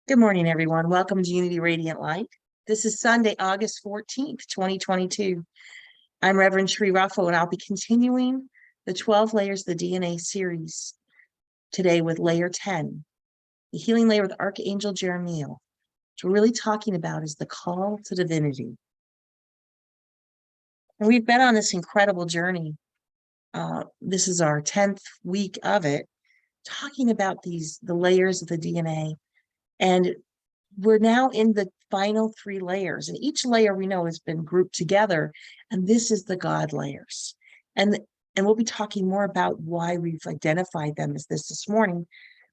Good morning, everyone. Welcome to Unity Radiant Light. This is Sunday, August 14th, 2022. I'm Reverend Cherie Ruffo, and I'll be continuing the 12 layers of the DNA series today with layer 10, the healing layer with Archangel Jeremial. What we're really talking about is the call to divinity. And we've been on this incredible journey. This is our 10th week of it, talking about the layers of the DNA. And we're now in the final 3 layers, and each layer we know has been grouped together, and this is the God layers. And we'll be talking more about why we've identified them as this morning,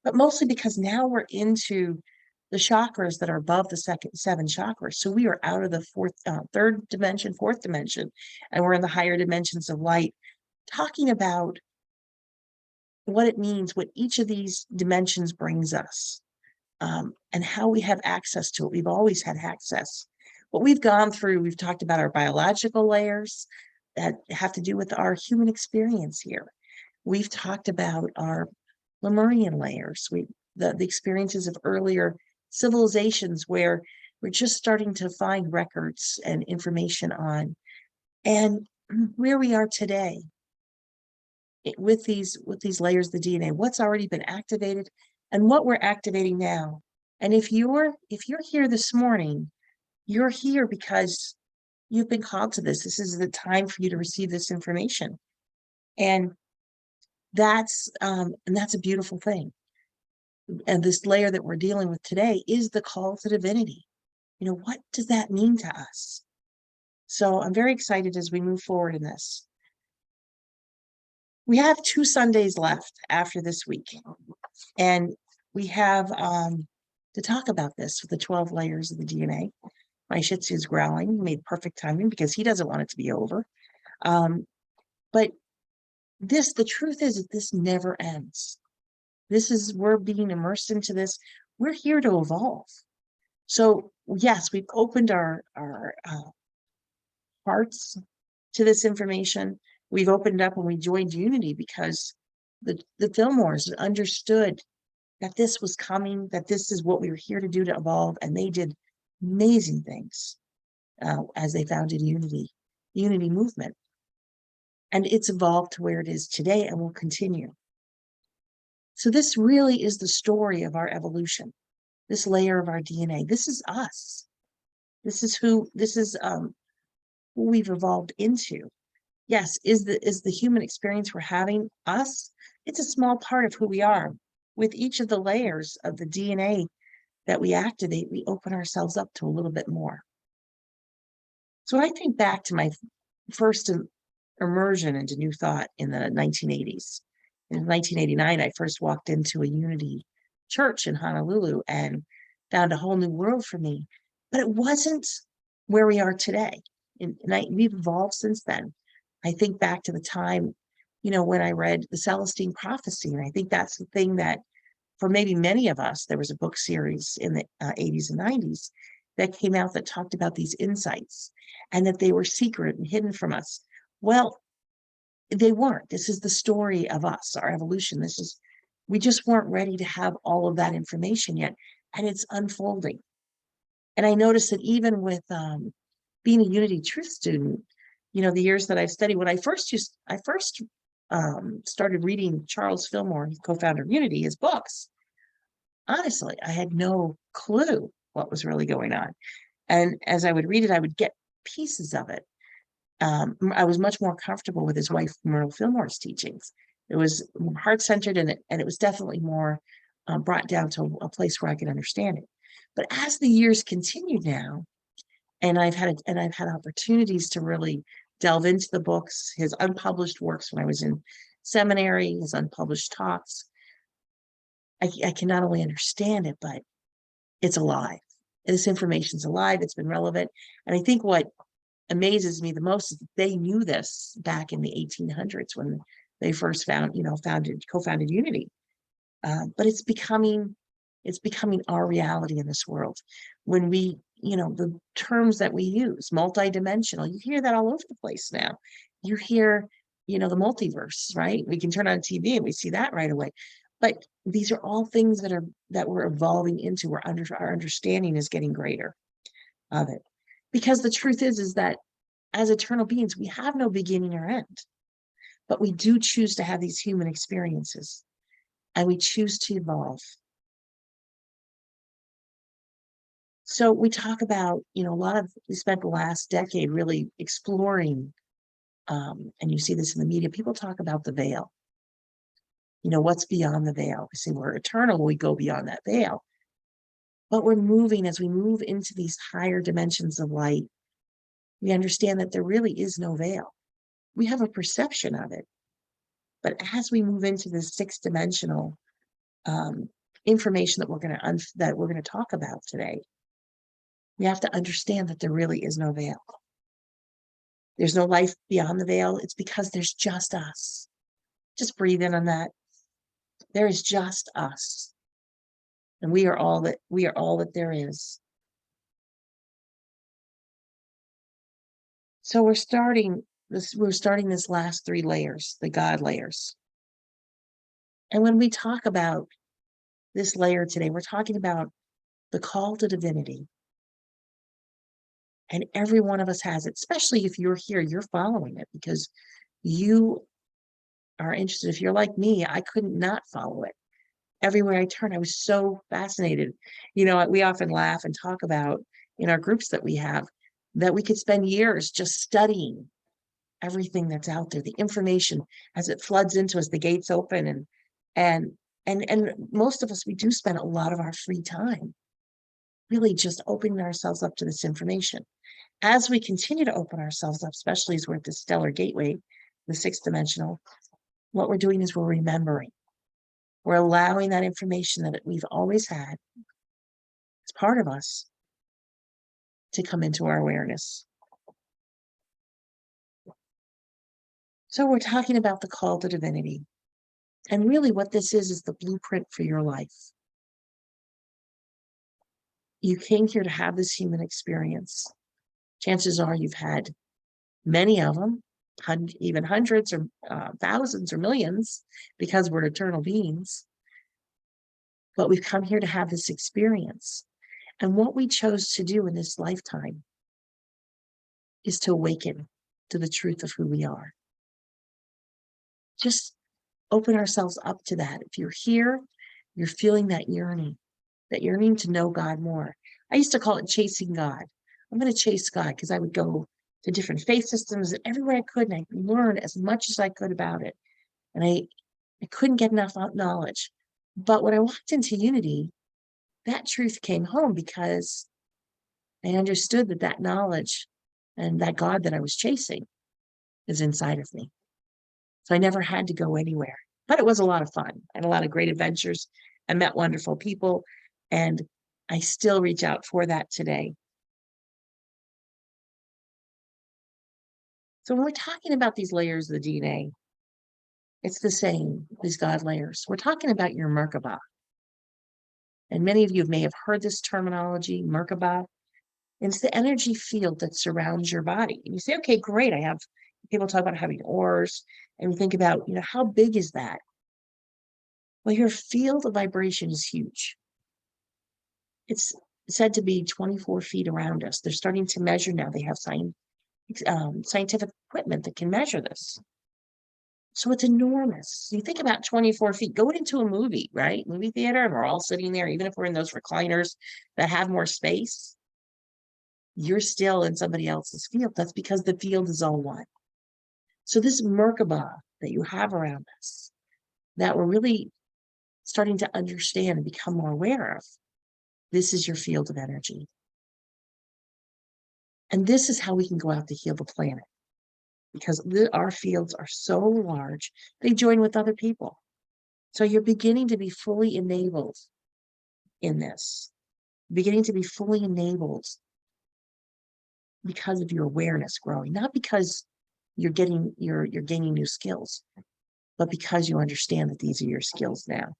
but mostly because now we're into the chakras that are above the 7 chakras. So we are out of the third dimension, 4th dimension, and we're in the higher dimensions of light, talking about what it means, what each of these dimensions brings us. And how we have access to it. We've always had access. What we've gone through, we've talked about our biological layers that have to do with our human experience here. We've talked about our Lemurian layers, the experiences of earlier civilizations where we're just starting to find records and information on, and where we are today with these layers of the DNA, what's already been activated and what we're activating now. And if you're here this morning, you're here because you've been called to this. This is the time for you to receive this information. And that's a beautiful thing. And this layer that we're dealing with today is the call to divinity. What does that mean to us? So I'm very excited as we move forward in this. We have 2 Sundays left after this week, and we have to talk about this with the 12 layers of the DNA. My Shih Tzu is growling, made perfect timing because he doesn't want it to be over. But the truth is that this never ends. We're being immersed into this. We're here to evolve. So yes, we've opened our hearts to this information. We've opened up when we joined Unity because the Fillmores understood that this was coming, that this is what we were here to do, to evolve, and they did amazing things as they founded the Unity movement. And it's evolved to where it is today and will continue. So this really is the story of our evolution, this layer of our DNA. This is us. This is who we've evolved into. Yes, is the human experience we're having us? It's a small part of who we are. With each of the layers of the DNA that we activate, we open ourselves up to a little bit more. So when I think back to my first immersion into New Thought in the 1980s, in 1989, I first walked into a Unity church in Honolulu and found a whole new world for me. But it wasn't where we are today. We've evolved since then. I think back to the time, when I read the Celestine Prophecy, and I think that's the thing that, for maybe many of us, there was a book series in the 80s and 90s that came out that talked about these insights and that they were secret and hidden from us. Well, they weren't. This is the story of us, our evolution. We just weren't ready to have all of that information yet, and it's unfolding. And I noticed that even with being a Unity Truth student, the years that I've studied, when I first started reading Charles Fillmore, co-founder of Unity, his books, honestly, I had no clue what was really going on. And as I would read it, I would get pieces of it. I was much more comfortable with his wife, Myrtle Fillmore's teachings. It was heart-centered, and it was definitely more brought down to a place where I could understand it. But as the years continued now, and I've had opportunities to really delve into the books, his unpublished works when I was in seminary, his unpublished talks, I can not only understand it, but it's alive. This information's alive. It's been relevant. And I think what amazes me the most is that they knew this back in the 1800s when they first co-founded Unity. But it's becoming our reality in this world. When we, the terms that we use, multidimensional, you hear that all over the place now. You hear, the multiverse, right? We can turn on TV and we see that right away. But these are all things that we're evolving into, where our understanding is getting greater of it. Because the truth is that as eternal beings, we have no beginning or end, but we do choose to have these human experiences, and we choose to evolve. So we talk about, we spent the last decade really exploring, and you see this in the media, people talk about the veil. What's beyond the veil? We say we're eternal, we go beyond that veil. But we're moving, as we move into these higher dimensions of light, we understand that there really is no veil. We have a perception of it. But as we move into this sixth dimensional information that we're going to talk about today, we have to understand that there really is no veil. There's no life beyond the veil. It's because there's just us. Just breathe in on that. There is just us. And we are all that there is. So we're starting this last three layers, the God layers. And when we talk about this layer today, we're talking about the call to divinity. And every one of us has it, especially if you're here, you're following it because you are interested. If you're like me, I couldn't not follow it. Everywhere I turn, I was so fascinated. We often laugh and talk about in our groups that we have that we could spend years just studying everything that's out there, the information as it floods into us, the gates open, and most of us, we do spend a lot of our free time really just opening ourselves up to this information. As we continue to open ourselves up, especially as we're at the stellar gateway, the sixth dimensional, what we're doing is we're remembering. We're allowing that information that we've always had as part of us to come into our awareness. So we're talking about the call to divinity. And really what this is the blueprint for your life. You came here to have this human experience. Chances are you've had many of them, even hundreds or thousands or millions, because we're eternal beings. But we've come here to have this experience. And what we chose to do in this lifetime is to awaken to the truth of who we are. Just open ourselves up to that. If you're here, you're feeling that yearning to know God more. I used to call it chasing God. I'm going to chase God because I would go to different faith systems and everywhere I could, and I learned as much as I could about it. And I couldn't get enough knowledge. But when I walked into Unity, that truth came home because I understood that knowledge and that God that I was chasing is inside of me. So I never had to go anywhere. But it was a lot of fun. I had a lot of great adventures. I met wonderful people, and I still reach out for that today. So when we're talking about these layers of the DNA, it's the same, these God layers. We're talking about your Merkaba. And many of you may have heard this terminology, Merkaba. It's the energy field that surrounds your body. And you say, okay, great. I have people talk about having auras, and we think about, how big is that? Well, your field of vibration is huge. It's said to be 24 feet around us. They're starting to measure now. They have scientific equipment that can measure this. So it's enormous. You think about 24 feet, go into a movie, right? Movie theater, and we're all sitting there, even if we're in those recliners that have more space, you're still in somebody else's field. That's because the field is all one. So this Merkaba that you have around us, that we're really starting to understand and become more aware of, this is your field of energy. And this is how we can go out to heal the planet. Because our fields are so large, they join with other people. So you're beginning to be fully enabled in this, beginning to be fully enabled because of your awareness growing, not because you're gaining new skills, but because you understand that these are your skills now.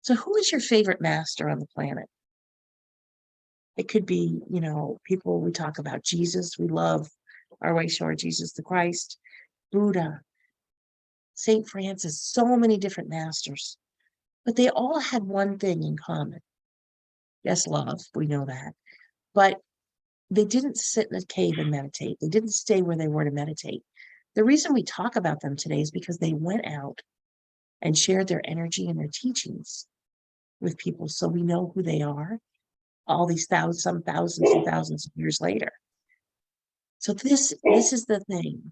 So who is your favorite master on the planet? It could be, people, we talk about Jesus, we love our way, short Jesus the Christ, Buddha, St. Francis, so many different masters, but they all had one thing in common. Yes, love, we know that. But they didn't sit in a cave and meditate. They didn't stay where they were to meditate. The reason we talk about them today is because they went out and shared their energy and their teachings with people, so we know who they are all these some thousands and thousands of years later. So this is the thing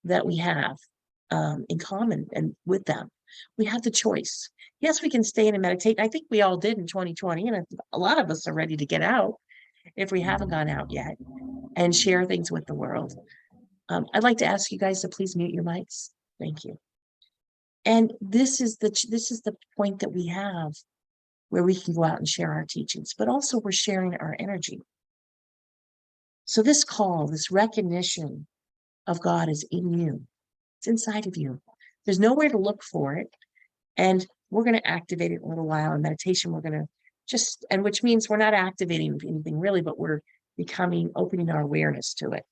that we have in common and with them. We have the choice. Yes, we can stay in and meditate. I think we all did in 2020, and a lot of us are ready to get out if we haven't gone out yet and share things with the world. I'd like to ask you guys to please mute your mics. Thank you. And this is the point that we have where we can go out and share our teachings, but also we're sharing our energy. So this call, this recognition of God is in you. It's inside of you. There's nowhere to look for it. And we're going to activate it in a little while. In meditation, we're going to which means we're not activating anything really, but we're opening our awareness to it.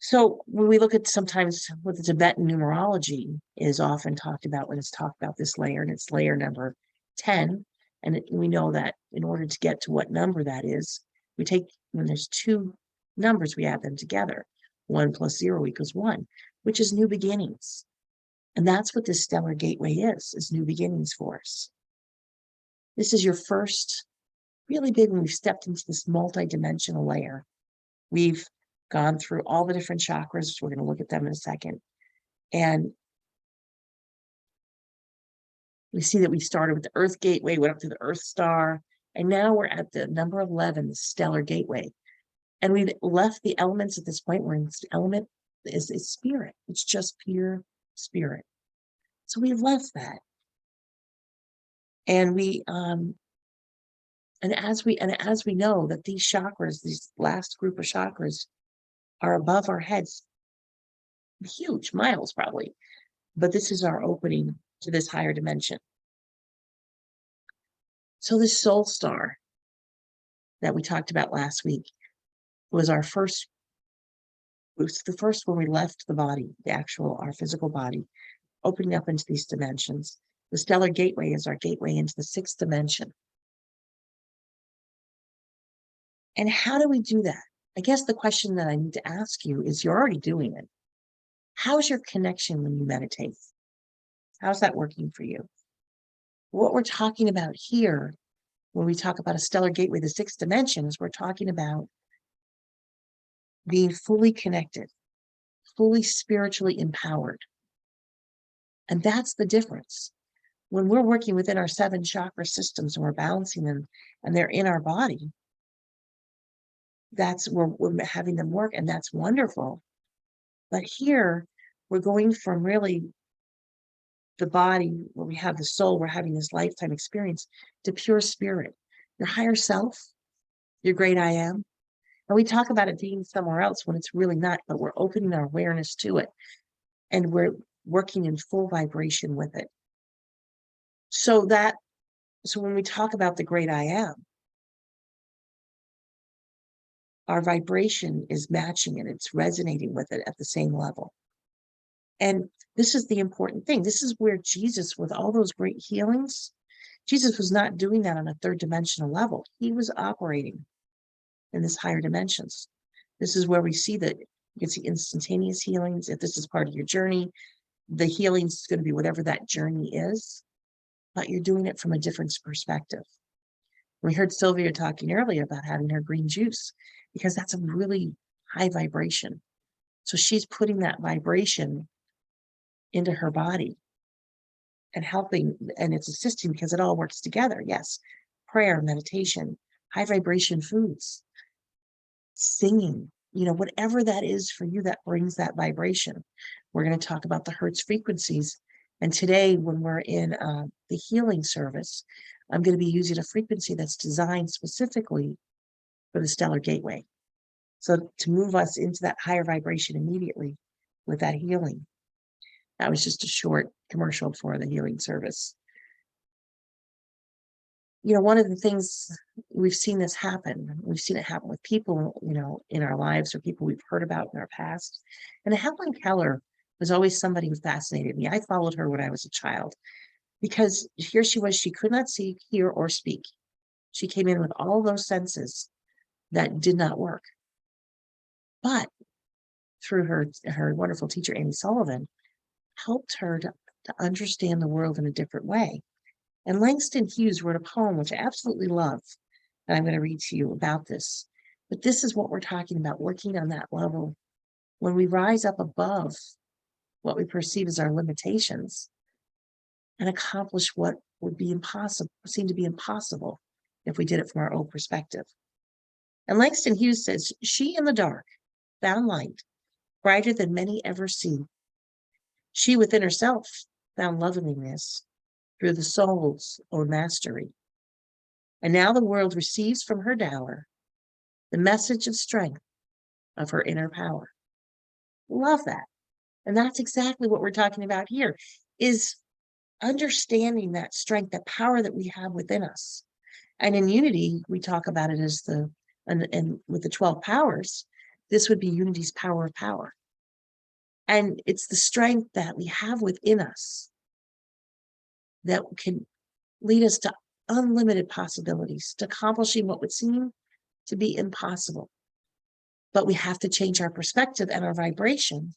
So when we look at sometimes what the Tibetan numerology is often talked about when it's talked about this layer, and it's layer number 10. And we know that in order to get to what number that is, when there's two numbers, we add them together. 1 + 0 = 1, which is new beginnings. And that's what this stellar gateway is new beginnings for us. This is your first really big when we've stepped into this multi-dimensional layer. We've gone through all the different chakras. We're going to look at them in a second. And we see that we started with the Earth Gateway, went up to the Earth Star, and now we're at the number 11, the Stellar Gateway. And we've left the elements at this point where the element is spirit. It's just pure spirit. So we've left that. And as we know that these chakras, these last group of chakras, are above our heads, huge, miles probably. But this is our opening to this higher dimension. So this soul star that we talked about last week was the first when we left the body, our physical body, opening up into these dimensions. The stellar gateway is our gateway into the 6th dimension. And how do we do that? I guess the question that I need to ask you is, you're already doing it. How's your connection when you meditate? How's that working for you? What we're talking about here, when we talk about a stellar gateway, the 6th dimension, is we're talking about being fully connected, fully spiritually empowered. And that's the difference. When we're working within our 7 chakra systems and we're balancing them and they're in our body, we're having them work, and that's wonderful. But here we're going from really the body, where we have the soul, we're having this lifetime experience, to pure spirit, your higher self, your great I am. And we talk about it being somewhere else when it's really not, but we're opening our awareness to it, and we're working in full vibration with it. So when we talk about the great I am, our vibration is matching it. It's resonating with it at the same level. And this is the important thing. This is where Jesus, with all those great healings, Jesus was not doing that on a 3rd dimensional level. He was operating in this higher dimensions. This is where we see that you can see instantaneous healings. If this is part of your journey, the healing is going to be whatever that journey is, but you're doing it from a different perspective. We heard Sylvia talking earlier about having her green juice, because that's a really high vibration. So she's putting that vibration into her body and helping, and it's assisting because it all works together. Yes, prayer, meditation, high vibration foods, singing, whatever that is for you that brings that vibration. We're going to talk about the Hertz frequencies. And today, when we're in the healing service, I'm going to be using a frequency that's designed specifically for the stellar gateway. So to move us into that higher vibration immediately with that healing. That was just a short commercial for the healing service. One of the things we've seen this happen, we've seen it happen with people, in our lives, or people we've heard about in our past. And Helen Keller was always somebody who fascinated me. I followed her when I was a child because here she was, she could not see, hear, or speak. She came in with all those senses that did not work. But through her wonderful teacher, Amy Sullivan, helped her to understand the world in a different way. And Langston Hughes wrote a poem, which I absolutely love, and I'm going to read to you about this. But this is what we're talking about, working on that level. When we rise up above what we perceive as our limitations and accomplish what would be impossible, seem to be impossible if we did it from our own perspective. And Langston Hughes says, she in the dark found light, brighter than many ever see. She within herself found loveliness through the soul's own mastery. And now the world receives from her dower the message of strength of her inner power. Love that. And that's exactly what we're talking about here, is understanding that strength, that power that we have within us. And in unity, we talk about it as and with the 12 powers, this would be unity's power of power. And it's the strength that we have within us that can lead us to unlimited possibilities, to accomplishing what would seem to be impossible. But we have to change our perspective and our vibration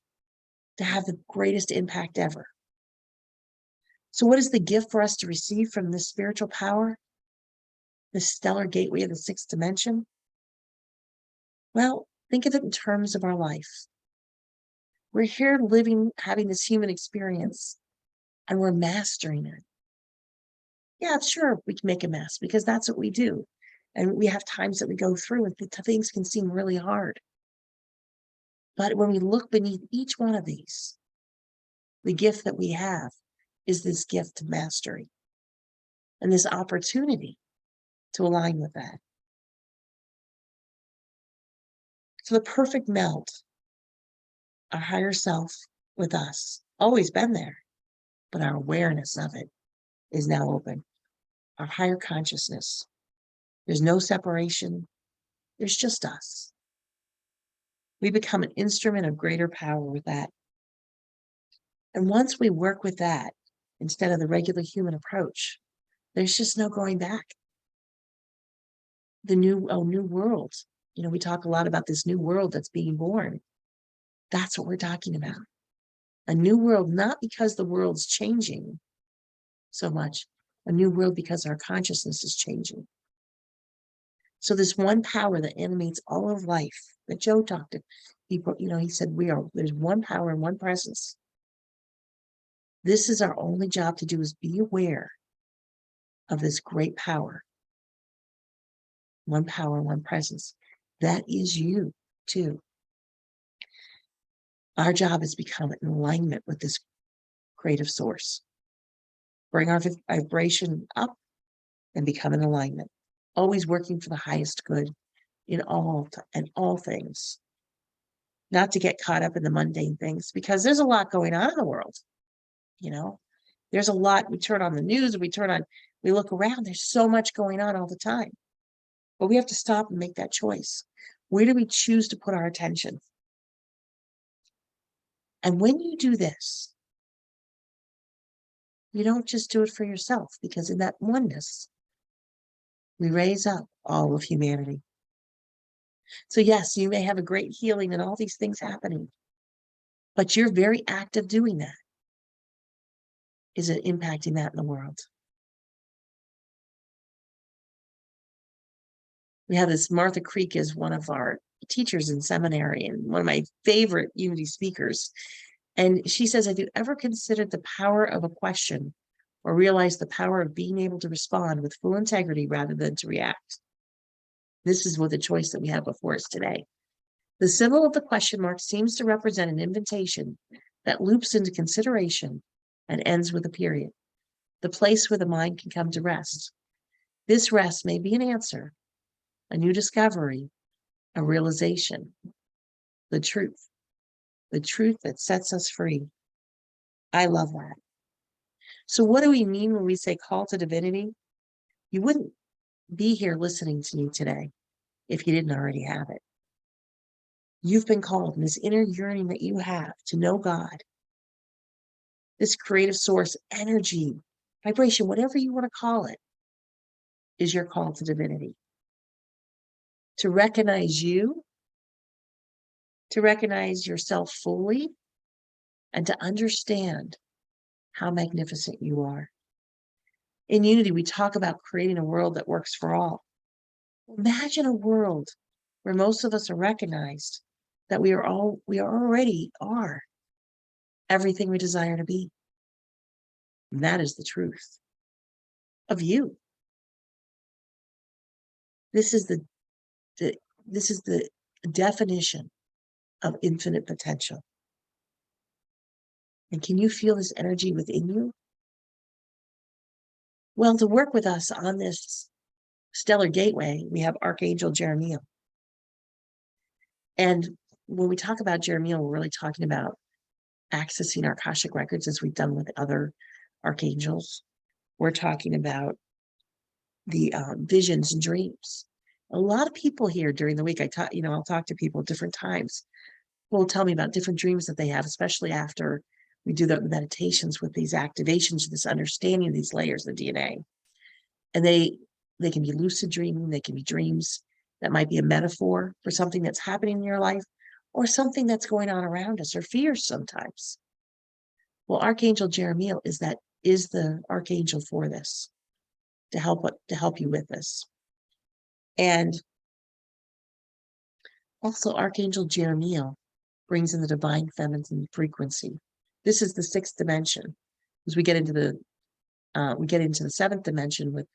to have the greatest impact ever. So what is the gift for us to receive from this spiritual power, this stellar gateway of the sixth dimension? Well, think of it in terms of our life. We're here living, having this human experience, and we're mastering it. Yeah, sure, we can make a mess because that's what we do. And we have times that we go through and things can seem really hard. But when we look beneath each one of these, the gift that we have is this gift of mastery and this opportunity to align with that. So the perfect melt, our higher self with us, always been there, but our awareness of it is now open. Our higher consciousness. There's no separation. There's just us. We become an instrument of greater power with that. And once we work with that, instead of the regular human approach, there's just no going back. The new world. You know, we talk a lot about this new world that's being born. That's what we're talking about. A new world, not because the world's changing so much, a new world because our consciousness is changing. So this one power that animates all of life that Joe talked to, he said, there's one power and one presence. This is our only job to do, is be aware of this great power. One power, one presence. That is you too. Our job is to become in alignment with this creative source. Bring our vibration up and become in alignment. Always working for the highest good in all things. Not to get caught up in the mundane things, because there's a lot going on in the world. You know, there's a lot. We turn on the news, we look around, there's so much going on all the time. But we have to stop and make that choice. Where do we choose to put our attention? And when you do this, you don't just do it for yourself, because in that oneness, we raise up all of humanity. So yes, you may have a great healing and all these things happening, but your very act of doing that is impacting that in the world. We have this Martha Creek is one of our teachers in seminary and one of my favorite unity speakers. And she says, have you ever considered the power of a question or realized the power of being able to respond with full integrity rather than to react? This is what the choice that we have before us today. The symbol of the question mark seems to represent an invitation that loops into consideration and ends with a period, the place where the mind can come to rest. This rest may be an answer, a new discovery, a realization, the truth that sets us free. I love that. So what do we mean when we say call to divinity? You wouldn't be here listening to me today if you didn't already have it. You've been called in this inner yearning that you have to know God This creative source, energy, vibration, whatever you want to call it, is your call to divinity. To recognize you, to recognize yourself fully, and to understand how magnificent you are. In Unity, we talk about creating a world that works for all. Imagine a world where most of us are recognized that we already are everything we desire to be. And that is the truth of you. This is the definition of infinite potential. And can you feel this energy within you? Well, to work with us on this stellar gateway, we have Archangel Jeremial. And when we talk about Jeremial, we're really talking about accessing our Akashic records as we've done with other archangels. We're talking about the visions and dreams. A lot of people here during the week, I'll talk to people at different times who will tell me about different dreams that they have, especially after we do the meditations with these activations, this understanding of these layers of DNA. And they can be lucid dreaming, they can be dreams that might be a metaphor for something that's happening in your life or something that's going on around us, or fears sometimes. Well, Archangel Jeremiel is the archangel for this, to help you with this. And also Archangel Jeremiel brings in the divine feminine frequency. This is the 6th dimension. As we get into the 7th dimension with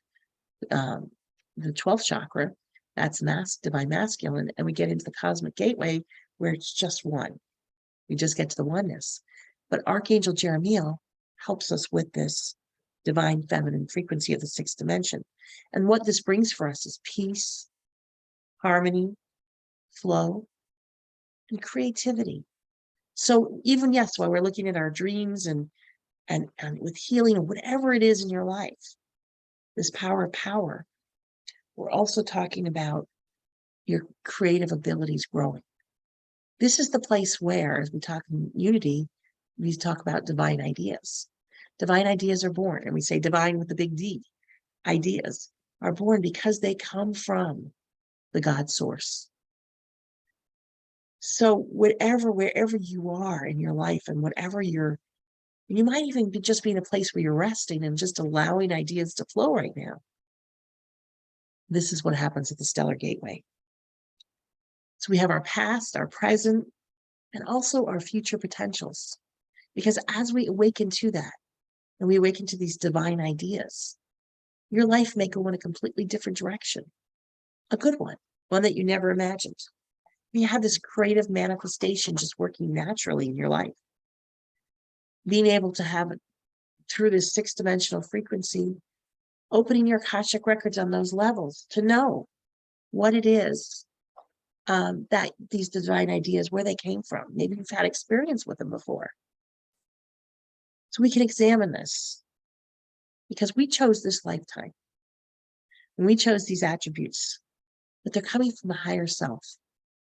the 12th chakra, that's divine masculine, and we get into the cosmic gateway where it's just one. We just get to the oneness. But Archangel Jeremiel helps us with this divine feminine frequency of the 6th dimension. And what this brings for us is peace, harmony, flow, and creativity. So even, yes, while we're looking at our dreams and with healing or whatever it is in your life, this power, we're also talking about your creative abilities growing. This is the place where, as we talk in Unity, we talk about divine ideas. Divine ideas are born, and we say divine with the big D. Ideas are born because they come from the God source. So wherever you are in your life, and you might even just be in a place where you're resting and just allowing ideas to flow right now. This is what happens at the Stellar Gateway. So we have our past, our present, and also our future potentials. Because as we awaken to that, and we awaken to these divine ideas, your life may go in a completely different direction. A good one that you never imagined. You have this creative manifestation just working naturally in your life. Being able to have it through this 6th dimensional frequency, opening your Akashic records on those levels to know what it is that these divine ideas, where they came from. Maybe you've had experience with them before. So we can examine this because we chose this lifetime and we chose these attributes, but they're coming from the higher self,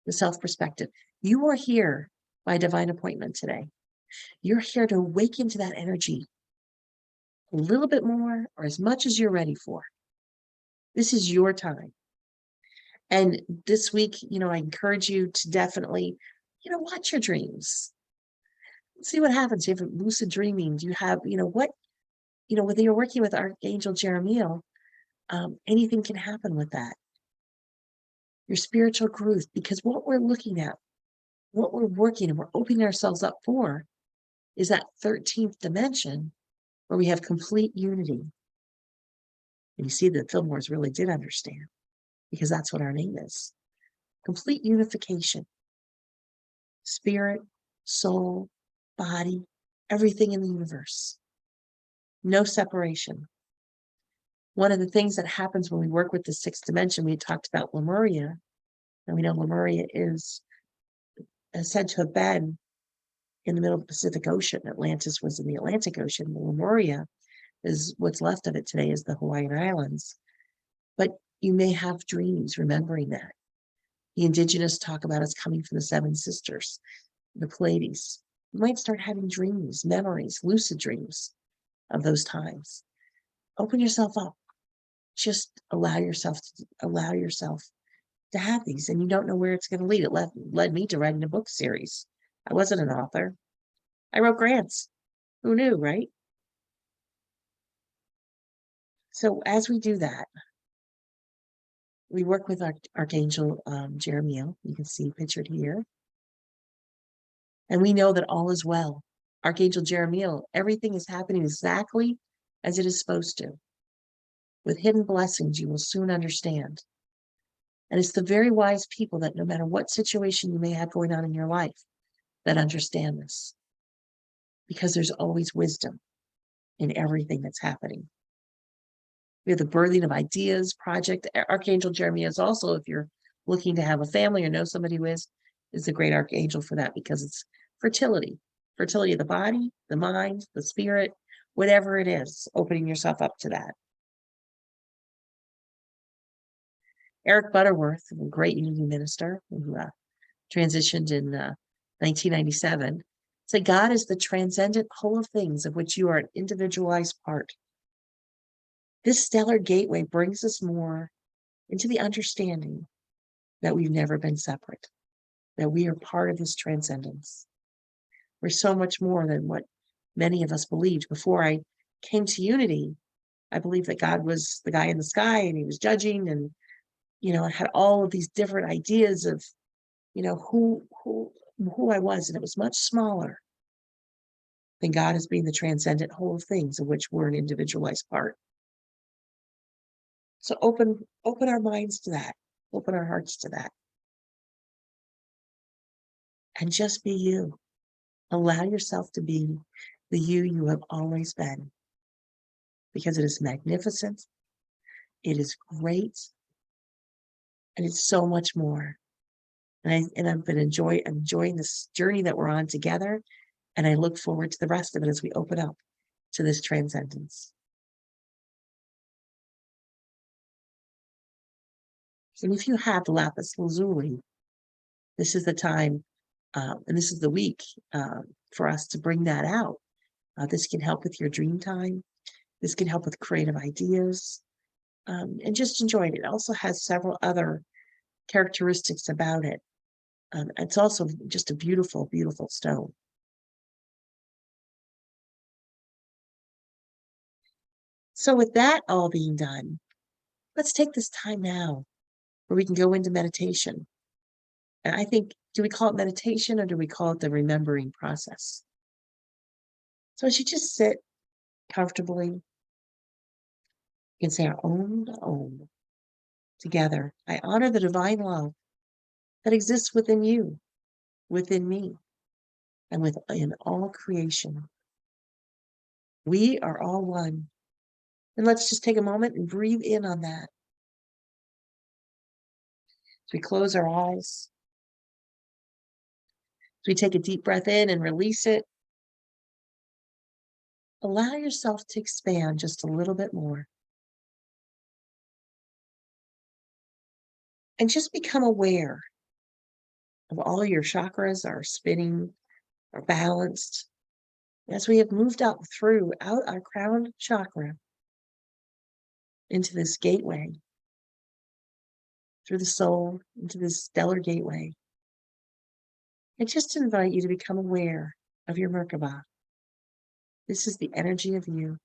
the self perspective. You are here by divine appointment today. You're here to awaken to that energy a little bit more or as much as you're ready for. This is your time. And this week, I encourage you to definitely, watch your dreams. See what happens. You have lucid dreaming. Do you have, whether you're working with Archangel Jeremiel, anything can happen with that. Your spiritual growth, because what we're looking at, what we're working and we're opening ourselves up for is that 13th dimension where we have complete unity. And you see that Fillmore's really did understand, because that's what our name is. Complete unification. Spirit, soul, body, everything in the universe. No separation. One of the things that happens when we work with the 6th dimension, we talked about Lemuria, and we know Lemuria is said to have been in the middle of the Pacific Ocean. Atlantis was in the Atlantic Ocean. Lemuria is what's left of it today, is the Hawaiian Islands. But you may have dreams remembering that. The indigenous talk about us coming from the 7 sisters, the Pleiades. You might start having dreams, memories, lucid dreams of those times. Open yourself up. Just allow yourself to have these, and you don't know where it's going to lead. It led me to writing a book series. I wasn't an author. I wrote grants. Who knew, right? So as we do that, we work with Archangel Jeremial. You can see pictured here. And we know that all is well. Archangel Jeremial, everything is happening exactly as it is supposed to. With hidden blessings, you will soon understand. And it's the very wise people that no matter what situation you may have going on in your life, that understand this. Because there's always wisdom in everything that's happening. We have the birthing of ideas, project. Archangel Jeremiah is also, if you're looking to have a family or know somebody who is a great archangel for that, because it's fertility of the body, the mind, the spirit, whatever it is, opening yourself up to that. Eric Butterworth, a great unity minister who transitioned in 1997, said, God is the transcendent whole of things of which you are an individualized part. This stellar gateway brings us more into the understanding that we've never been separate, that we are part of this transcendence. We're so much more than what many of us believed. Before I came to unity, I believed that God was the guy in the sky and he was judging, and I had all of these different ideas of who I was, and it was much smaller than God as being the transcendent whole of things of which we're an individualized part. So open our minds to that, open our hearts to that, and just be you. Allow yourself to be the you have always been, because it is magnificent, it is great, and it's so much more. And I've been enjoying this journey that we're on together, and I look forward to the rest of it as we open up to this transcendence. And if you have the lapis lazuli, this is the time, and this is the week for us to bring that out. This can help with your dream time. This can help with creative ideas, and just enjoy it. It also has several other characteristics about it. It's also just a beautiful, beautiful stone. So with that all being done, let's take this time now where we can go into meditation. And I think, do we call it meditation or do we call it the remembering process? So as you just sit comfortably, you can say our Om together. I honor the divine love that exists within you, within me, and within all creation. We are all one. And let's just take a moment and breathe in on that. As we close our eyes, as we take a deep breath in and release it, allow yourself to expand just a little bit more. And just become aware of all your chakras are spinning, are balanced. As we have moved up throughout our crown chakra into this gateway, through the soul, into this stellar gateway, I just invite you to become aware of your Merkaba. This is the energy of you.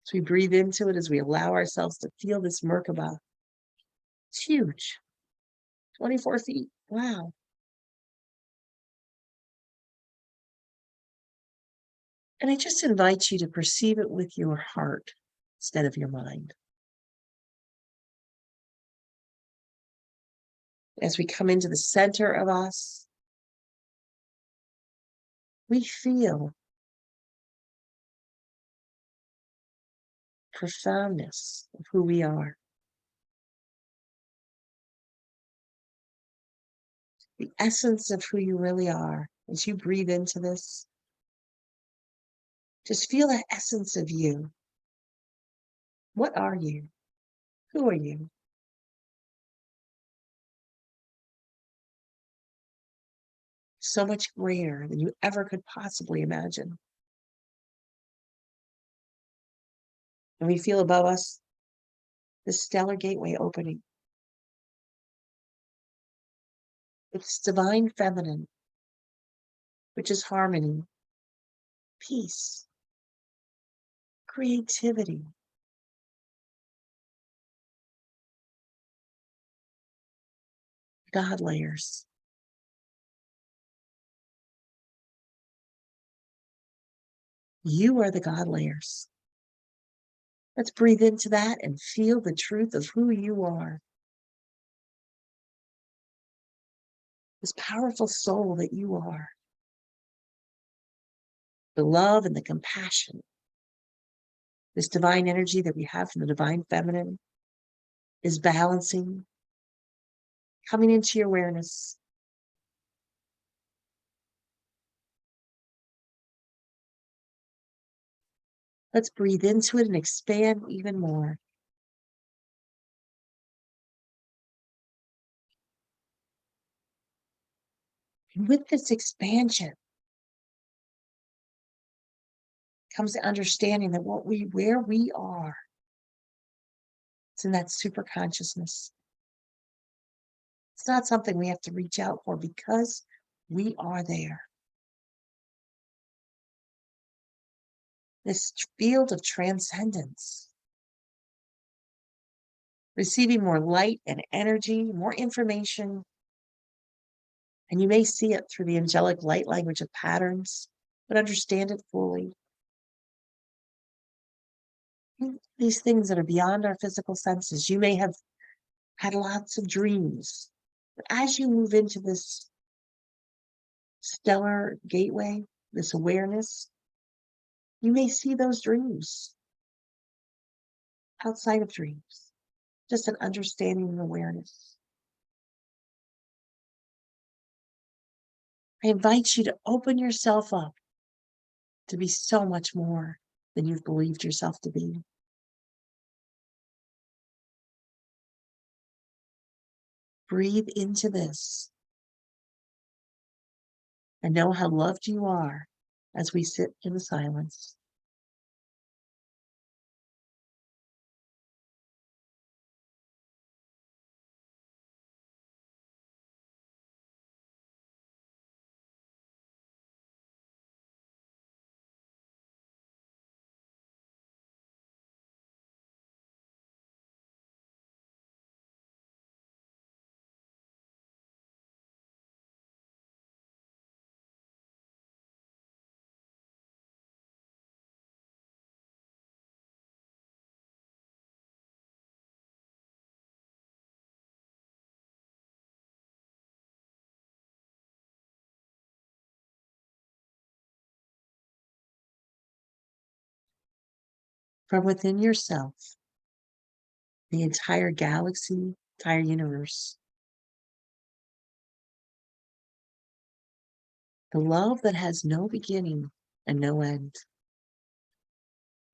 As we breathe into it, as we allow ourselves to feel this Merkaba, it's huge. 24 feet. Wow. And I just invite you to perceive it with your heart instead of your mind. As we come into the center of us, we feel profoundness of who we are. The essence of who you really are. As you breathe into this, just feel that essence of you. What are you? Who are you? so much greater than you ever could possibly imagine. And we feel above us the stellar gateway opening. It's divine feminine, which is harmony, peace, creativity, God layers. You are the God layers. Let's breathe into that and feel the truth of who you are. This powerful soul that you are. The love and the compassion. This divine energy that we have from the divine feminine is balancing, coming into your awareness. Let's breathe into it and expand even more. And with this expansion comes the understanding that where we are, it's in that super consciousness. It's not something we have to reach out for because we are there. This field of transcendence, receiving more light and energy, more information. And you may see it through the angelic light language of patterns, but understand it fully. These things that are beyond our physical senses. You may have had lots of dreams, but as you move into this stellar gateway, this awareness, you may see those dreams outside of dreams, just an understanding and awareness. I invite you to open yourself up to be so much more than you've believed yourself to be. Breathe into this and know how loved you are as we sit in the silence. From within yourself, the entire galaxy, entire universe, the love that has no beginning and no end.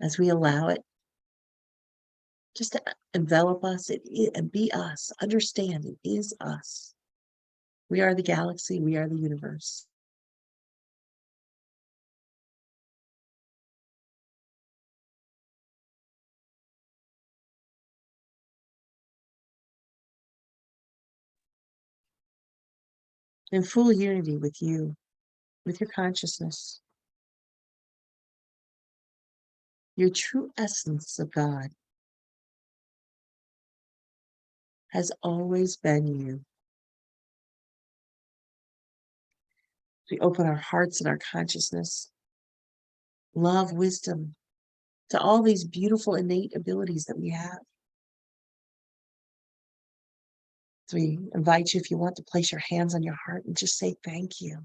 As we allow it just to envelop us and be us, understand it is us. We are the galaxy, we are the universe. In full unity with you, with your consciousness, your true essence of God has always been you. We open our hearts and our consciousness, love, wisdom, to all these beautiful innate abilities that we have. So we invite you, if you want, to place your hands on your heart and just say thank you.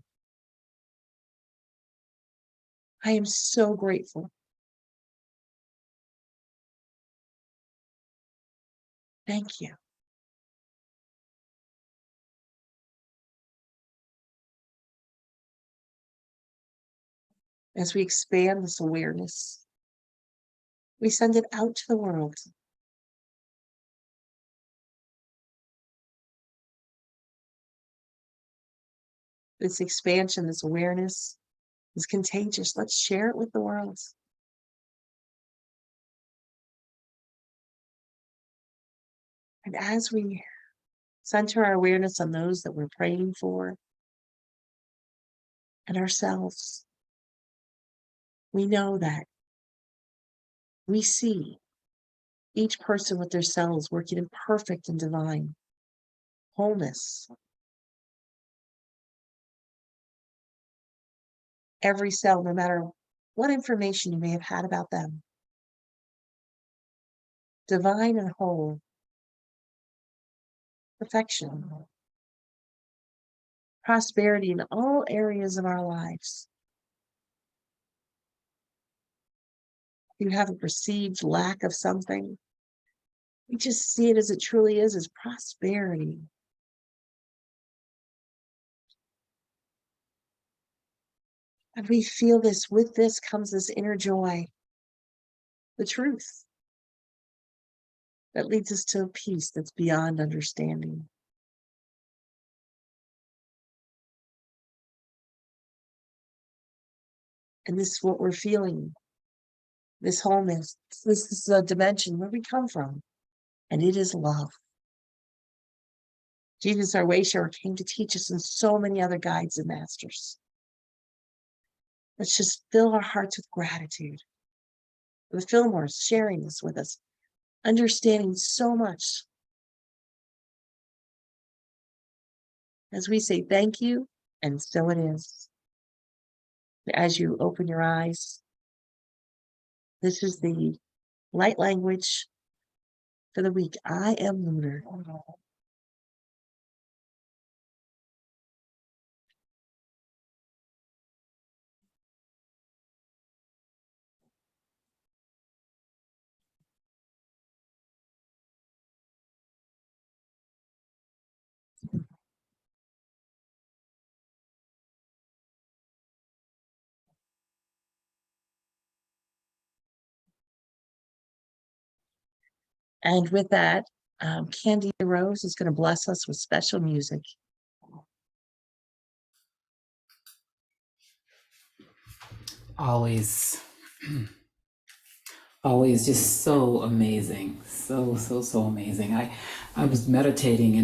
I am so grateful. Thank you. As we expand this awareness, we send it out to the world. This expansion, this awareness is contagious. Let's share it with the world. And as we center our awareness on those that we're praying for and ourselves, we know that we see each person with their cells working in perfect and divine wholeness. Every cell, no matter what information you may have had about them, divine and whole, perfection, prosperity in all areas of our lives. If you have a perceived lack of something, we just see it as it truly is, as prosperity. And we feel this, with this comes this inner joy, the truth that leads us to a peace that's beyond understanding. And this is what we're feeling, this wholeness. This is a dimension where we come from, and it is love. Jesus, our way shower, came to teach us, and so many other guides and masters. Let's just fill our hearts with gratitude. The Fillmores sharing this with us, understanding so much. As we say thank you, and so it is. As you open your eyes, this is the light language for the week. I am lunar. And with that, Candy Rose is going to bless us with special music. Always, always just so amazing. So amazing. I was meditating and